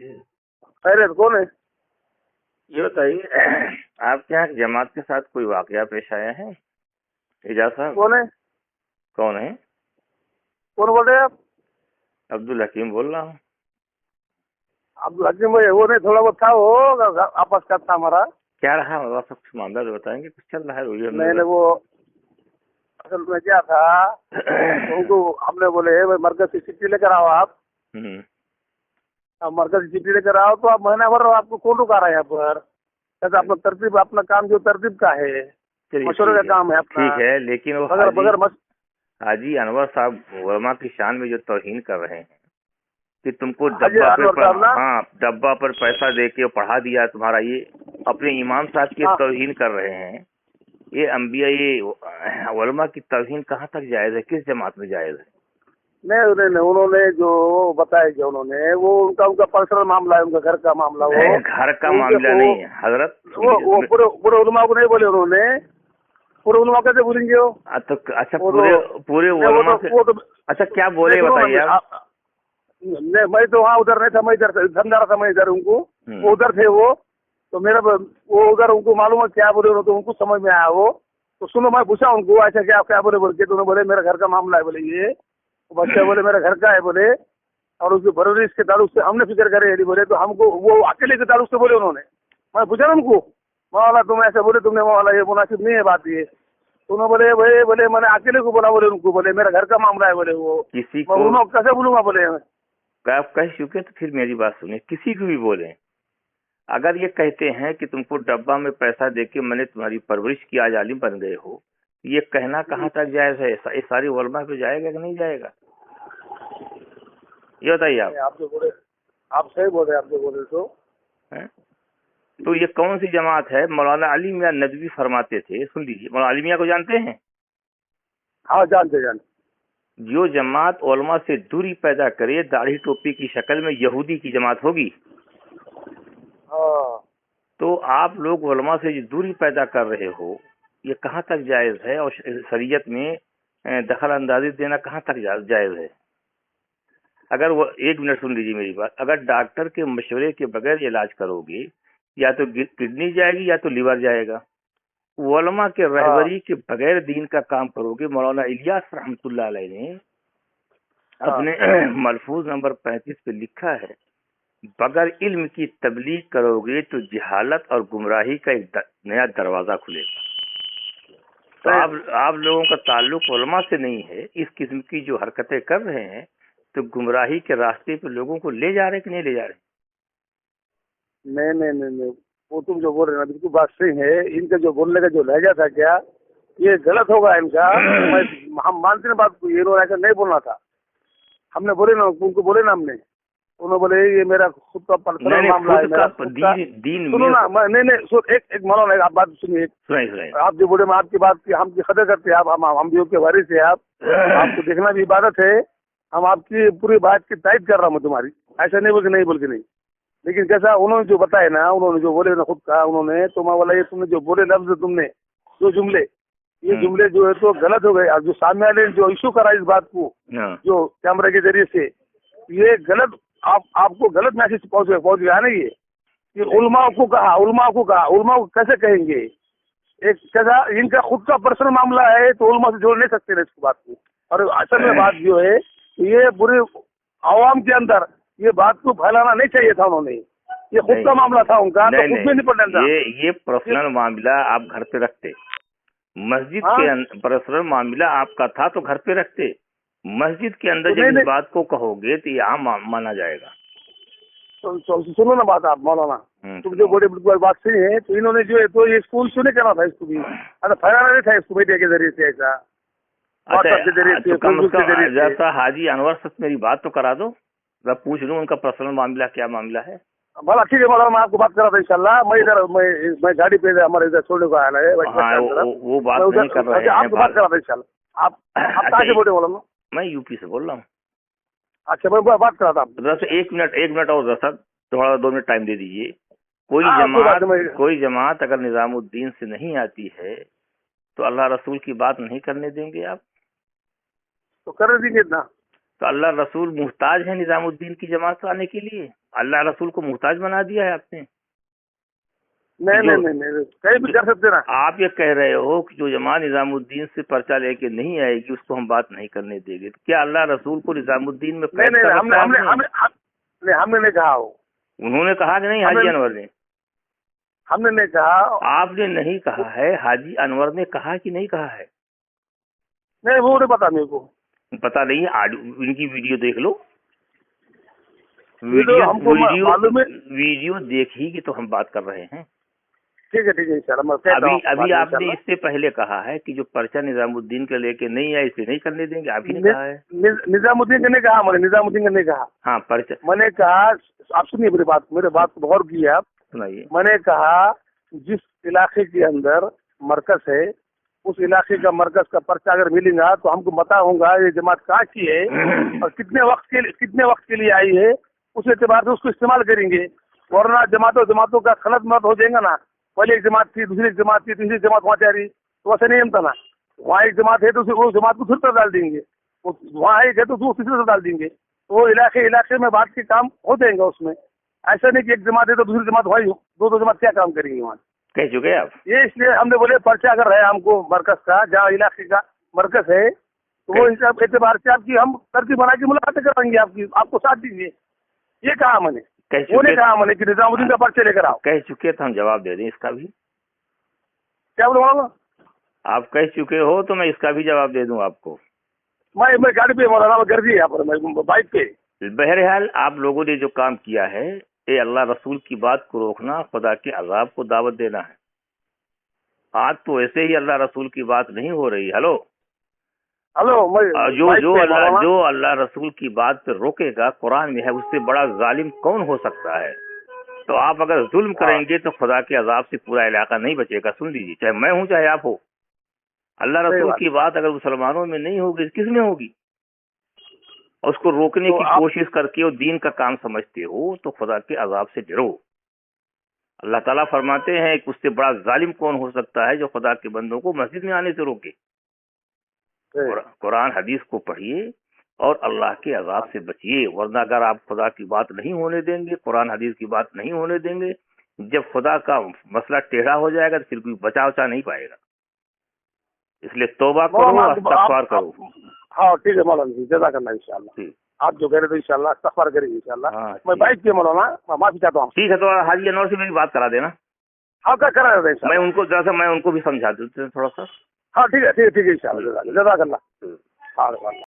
खैरियत कौन है? ये बताइए, आपके यहाँ जमात के साथ कोई वाकया पेश आया है? एजाज साहब कौन है? कौन है? कौन बोल रहे हैं आप? अब्दुल हकीम बोल रहा हूँ। अब्दुल हकीम भाई वो नहीं, थोड़ा बहुत था वो आपस का था हमारा। क्या रहा मतलब सब कुछ मामला तो बताएंगे, कुछ चल रहा है रोज मैंने वो असल में क्या था तो उनको हमने बोले भाई मरकज की चिट्ठी लेकर आओ आप। अब मरकज की चिट्ठी लेकर आओ तो आप महीना भर आपको कौन रुका रहा है यहाँ पर? कैसे अपना तरतीब, अपना काम जो तरतीब का है, मशवरे का काम है अपना। ठीक है, लेकिन वो बगैर हाजी अनवर साहब उलमा की शान में जो तौहीन कर रहे हैं कि तुमको डब्बा पर पैसा दे के पढ़ा दिया तुम्हारा, ये अपने इमाम साहब की तौहीन कर रहे हैं। ये अंबिया, ये उलमा की तौहीन कहाँ तक जायज है? किस जमात में जायज है? नहीं, उन्होंने जो बताया जो उन्होंने वो उनका पर्सनल मामला है, उनका घर का मामला। वो घर का मामला नहीं है हजरत, वो पूरे उलमा को नहीं बोले उन्होंने। पूरे उलमा कैसे बोलेंगे वो? तो अच्छा पूरे उलमा से अच्छा क्या बोले बताइए आप। मैं तो वहाँ उधर नहीं था, मैं इधर समझा रहा था, मैं इधर उनको, वो उधर थे वो, तो मेरा वो उधर उनको मालूम है क्या बोले, तो उनको समझ में आया वो। तो सुनो, मैं पूछा उनको ऐसा क्या बोले बोल के, तो उन्होंने बोले मेरा घर का मामला है बोले, ये बच्चा बोले मेरा घर का है बोले, और उसके परवरिश के ताल्लुक से हमने फिक्र करे यदि बोले, तो हमको वो अकेले के ताल्लुक से बोले उन्होंने। मैं पूछा ना उनको, मौला तुम ऐसे बोले, तुमने मौला ये मुनासिब नहीं है बात ये। तो उन्होंने बोले भाई बोले मैंने अकेले को बोला बोले, उनको बोले मेरा घर का मामला है बोले, वो किसी को मैं कैसे बोलूंगा बोले। आप कह चुके तो फिर मेरी बात सुनिए, किसी को भी बोले अगर ये कहते हैं कि तुमको डब्बा में पैसा देके मैंने तुम्हारी परवरिश की, आज आलिम बन गए हो, ये कहना कहाँ तक जायज है? ये सारी उलमा पे जाएगा कि नहीं जाएगा? ये बताइए आप जो बोले, आप सही बोल रहे, आप जो बोले तो ये कौन सी जमात है? मौलाना अली मियां नदवी फरमाते थे, सुन लीजिए, मौलाना अली मियां को जानते हैं? हाँ जानते। जो जमात उलमा से दूरी पैदा करे, दाढ़ी टोपी की शक्ल में, यहूदी की जमात होगी। तो आप लोग उलमा से जो दूरी पैदा कर रहे हो, ये कहाँ तक जायज है? और शरीयत में दखल अंदाजी देना कहाँ तक जायज है? अगर वो, एक मिनट सुन लीजिए मेरी बात, अगर डॉक्टर के मशवरे के बगैर इलाज करोगे, या तो किडनी जाएगी या तो लीवर जाएगा। उलमा के रहबरी के बगैर दीन का काम करोगे। मौलाना इलियास रहमतुल्लाह अलैह ने अपने मलफूज नंबर 35 पे लिखा है, बगैर इल्म की तबलीग करोगे तो जहालत और गुमराही का एक नया दरवाजा खुलेगा। तो आप लोगों का ताल्लुक उलमा से नहीं है। इस किस्म की जो हरकतें कर रहे हैं तो गुमराही के रास्ते पे लोगों को ले जा रहे कि नहीं ले जा रहे? नहीं, वो तुम जो बोल रहे हैं बिल्कुल बात सही है। इनका जो बोलने का जो लहजा था क्या, ये गलत होगा इनका। हम मानते हैं बात को, ये लोग ऐसा नहीं बोलना था। हमने बोले ना उनको, बोले ना हमने, उन्होंने बोले ये मेरा खुद का पर्सनल मामला है, मेरा दीन। सुनो ना, नहीं एक मौलाना, आप बात सुनिए। आप जो बोले, मैं आपकी बात की हम कदर करते हैं, आप हम भी के वारिस है, आपको देखना भी इबादत है। हम आपकी पूरी बात की तायद कर रहा हूँ तुम्हारी, ऐसा नहीं बोल के नहीं। लेकिन कैसा उन्होंने जो बताया ना, उन्होंने जो बोले ना खुद का उन्होंने, तो मैं बोला ये तुमने जो बोले लफ्ज, तुमने जो जुमले, ये जुमले जो है तो गलत हो गए। और जो सामने वाले जो इशू करा इस बात को, जो कैमरे के जरिए से, ये गलत, आपको गलत मैसेज पहुंच गया ना। ये उलमा को कहा, उलमा को कैसे कहेंगे? एक कैसा इनका खुद का पर्सनल मामला है, तो उलमा से जोड़ नहीं सकते ना इस बात को। और असल में बात जो है, ये पूरे आवाम के अंदर ये बात को फैलाना नहीं चाहिए था उन्होंने। ये खुद का मामला था उनका, तो खुद भी निपटना था। ये पर्सनल मामला आप घर पे रखते, मस्जिद के पर्सनल मामला आपका था तो घर पे रखते। मस्जिद के अंदर जब इस बात को कहोगे तो यहाँ माना जाएगा। सुनो ना बात आप मौलाना, तुम जो बोले बिल्कुल बात सही है। तो इन्होंने जो है तो ये स्कूल क्यों नहीं करना था इसको भी, फैलाना नहीं था इसको मीडिया के जरिए से ऐसा। जैसा हाजी अनवर सच मेरी बात तो करा दो, मैं पूछ लूँ उनका पर्सनल मामला क्या मामला है। भला ठीक है मौलाना, मैं आपको बात करा था इंशाल्लाह। मैं गाड़ी पे हमारे इधर छोड़ने को आया है। वो बात नहीं कर रहे हैं, आपको बात करा था इंशाल्लाह। आप कहाँ से बोले मौलाना? मैं यूपी से बोल रहा हूँ। अच्छा, मैं बात करा था। दरअसल एक मिनट और दरअसल थोड़ा 2 मिनट टाइम दे दीजिए। कोई जमात अगर निजामुद्दीन से नहीं आती है तो अल्लाह रसूल की बात नहीं करने देंगे आप? तो कर देंगे ना। तो अल्लाह रसूल मुहताज है निजामुद्दीन की जमात को आने के लिए? अल्लाह रसूल को मुहताज बना दिया है आपने? नहीं, कहीं भी कर सकते ना। आप ये कह रहे हो कि जो जमात निजामुद्दीन से पर्चा लेके नहीं आएगी उसको हम बात नहीं करने देंगे। क्या अल्लाह रसूल को निजामुद्दीन में नहीं, हमने नहीं कहा हो। उन्होंने कहा कि नहीं हाजी अनवर ने? हमने नहीं कहा। आपने नहीं कहा है, हाजी अनवर ने कहा कि नहीं कहा है? नहीं, वो नहीं पता मेरे को। पता नहीं है, इनकी वीडियो देख लो। वीडियो देखी तो हम बात कर रहे हैं। ठीक है इंशाल्लाह। अभी आपने इससे पहले कहा है कि जो पर्चा निजामुद्दीन के लेके नहीं है इसे नहीं करने देंगे, आप ही ने कहा है। निजामुद्दीन का नहीं कहा मैंने, निजामुद्दीन का नहीं कहा। हाँ, पर्चा मैंने कहा, आप सुनिए मेरी बात को गौर किए आप। सुनाइए। मैंने कहा जिस इलाके के अंदर मरकज है उस इलाके का मरकज का पर्चा अगर मिलेगा तो हमको पता होगा ये जमात कहाँ की है और कितने वक्त के लिए आई है, उस एतबार से उसको इस्तेमाल करेंगे। वरना जमातों का खलत मत हो जाएगा ना। पहले एक जमात थी, दूसरी जमात थी, तीसरी जमात वहाँ जा रही, तो वैसे नहीं जमता ना। वहाँ एक जमात है तो वो जमात को दूसरी तरफ डाल देंगे, वहाँ एक है तो वो तीसरी तरफ डाल देंगे। तो वो इलाके में बात के काम हो जाएगा उसमें। ऐसा नहीं कि एक जमात है तो दूसरी जमात वही दो जमात क्या काम करेंगे वहाँ। कह चुके आप ये, इसलिए हमने बोले पर्चा अगर है हमको मरकज का, जहाँ इलाके का मरकज है, तो वो हिसाब एतबार से आपकी हम तरकीब बना के मुलाकात कराएंगे, आपको साथ देंगे। ये कहा मैंने, वो नहीं कहा मैंने कि निजामुद्दीन का पर्चा लेकर आओ। कह चुके तो हम जवाब दे दें इसका भी। क्या बोलो? आप कह चुके हो तो मैं इसका भी जवाब दे दूं आपको। मैं गाड़ी पे मौलाना गर्जी यहाँ पर, मैं बाइक पे। बहरहाल आप लोगों ने जो काम किया है ये अल्लाह रसूल की बात को रोकना, खुदा के अजाब को दावत देना है। आज तो ऐसे ही अल्लाह रसूल की बात नहीं हो रही। हेलो, जो अल्लाह रसूल की बात पे रोकेगा, कुरान में है, उससे बड़ा जालिम कौन हो सकता है? तो आप अगर जुल्म करेंगे तो खुदा के अजाब से पूरा इलाका नहीं बचेगा। सुन लीजिए, चाहे मैं हूँ चाहे आप हो, अल्लाह रसूल की बात अगर मुसलमानों में नहीं होगी किस में होगी? उसको रोकने की कोशिश करके और दीन का काम समझते हो तो खुदा के अजाब से डरो। अल्लाह ताला फरमाते हैं कि उससे बड़ा जालिम कौन हो सकता है जो खुदा के बंदों को मस्जिद में आने से रोके। कुरान हदीस को पढ़िए और अल्लाह के अजाब से बचिए। वरना अगर आप खुदा की बात नहीं होने देंगे, कुरान हदीस की बात नहीं होने देंगे, जब खुदा का मसला टेढ़ा हो जाएगा तो फिर कोई बचा नहीं पाएगा। इसलिए तौबा करो, इस्तग़फ़ार करो। हाँ ठीक है मौलाना जी, जज़ाकल्लाह। इंशाल्लाह आप जो कह रहे थे इंशाल्लाह इस्तग़फ़ार करेंगे इंशाल्लाह। मैं बाइक पे मौलाना, माफी चाहता हूँ। ठीक है, तो हाजी अनवर से मेरी बात करा देना। हाँ क्या करा रहे हैं? मैं उनको भी समझा दूँ थोड़ा सा। हाँ ठीक है इंशाल्लाह। जज़ाकल्लाह। हाँ।